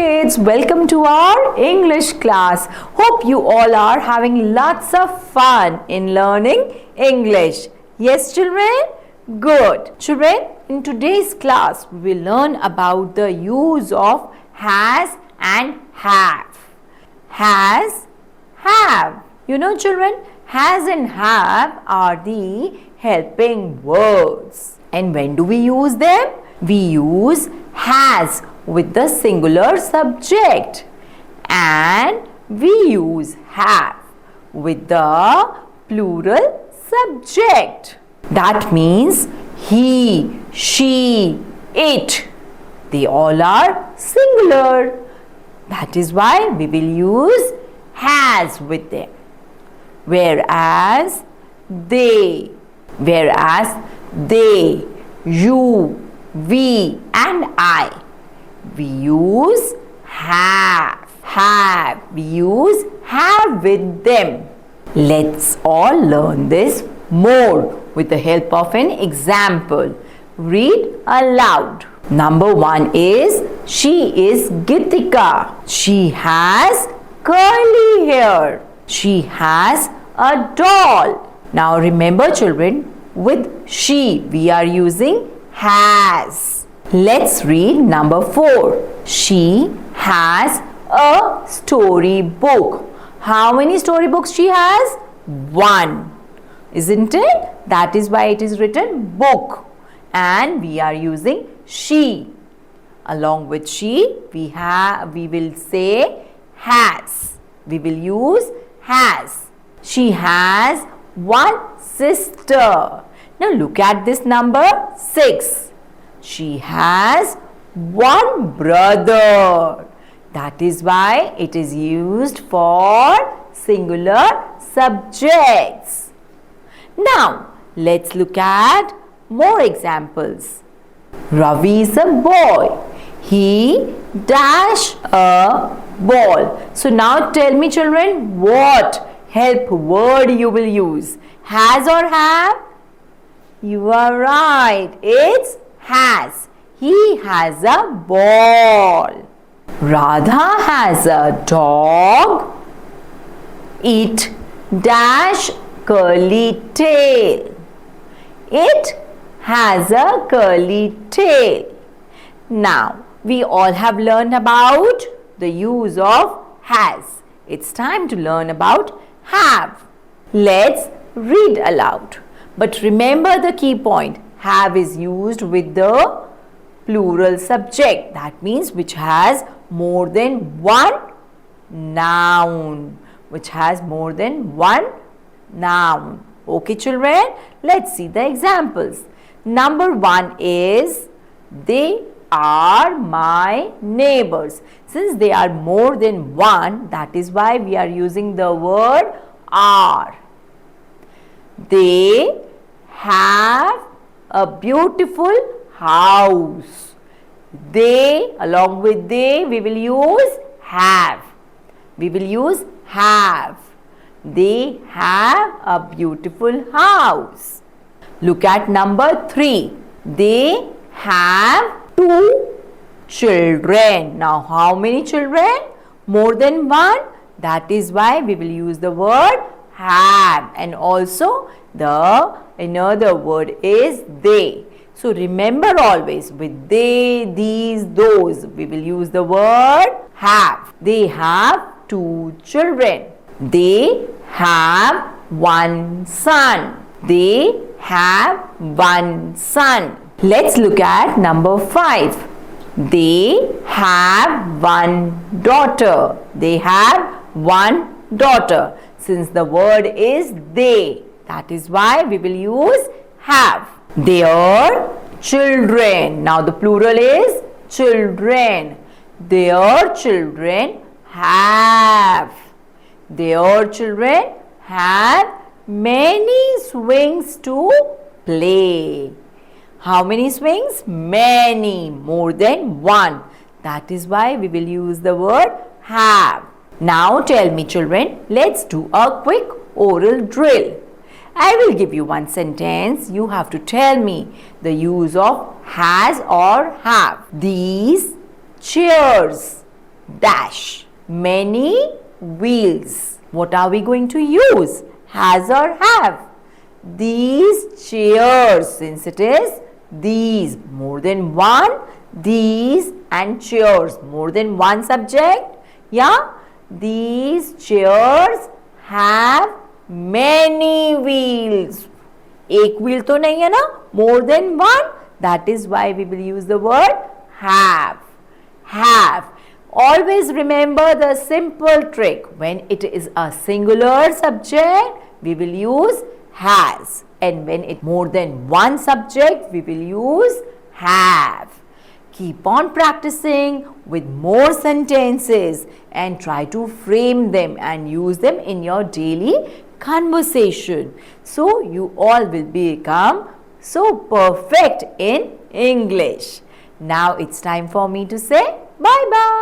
kids, welcome to our English class. Hope you all are having lots of fun in learning English. Yes children? Good. Children, in today's class we will learn about the use of has and have. Has, have. You know children, has and have are the helping words. And when do we use them? We use has with the singular subject and we use have with the plural subject. That means he, she, it. They all are singular. That is why we will use has with them. Whereas they, you, we and I, we use have. We use have with them. Let's all learn this more with the help of an example. Read aloud. Number 1 is, she is Gitika. She has curly hair. She has a doll. Now remember children, with she we are using has. Let's read number 4. She has a storybook. How many storybooks she has? 1. Isn't it? That is why it is written book. And we are using she. Along with she, we will say has. We will use has. She has one sister. Now look at this number 6. She has one brother. That is why it is used for singular subjects. Now let's look at more examples. Ravi is a boy. He dash a ball. So now tell me children, what help word you will use? Has or have? You are right. It's has. He has a ball. Radha has a dog. It dash curly tail. It has a curly tail. Now, we all have learned about the use of has. It's time to learn about have. Let's read aloud. But remember the key point. Have is used with the plural subject. That means which has more than one noun. Which has more than one noun. Okay children, let's see the examples. Number 1 is, they are my neighbors. Since they are more than one, that is why we are using the word are. They have a beautiful house. They, along with they, we will use have. We will use have. They have a beautiful house. Look at number 3. They have 2 children. Now how many children? More than one. That is why we will use the word have. And also the another word is they. So remember always, with they, these, those, we will use the word have. They have 2 children. They have 1 son. They have 1 son. Let's look at number 5. They have 1 daughter. They have 1 daughter. Since the word is they, that is why we will use have. Their children. Now the plural is children. Their children have. Their children have many swings to play. How many swings? Many. More than one. That is why we will use the word have. Now tell me children, let's do a quick oral drill. I will give you one sentence. You have to tell me the use of has or have. These chairs dash. Many wheels. What are we going to use? Has or have? These chairs, since it is these, more than one, these and chairs, more than one subject. Yeah, these chairs have many wheels. एक wheel तो नहीं है ना, more than one. That is why we will use the word have. Have. Always remember the simple trick. When it is a singular subject, we will use has. And when it more than one subject, we will use have. Keep on practicing with more sentences and try to frame them and use them in your daily conversation. So you all will become so perfect in English. Now it's time for me to say bye-bye.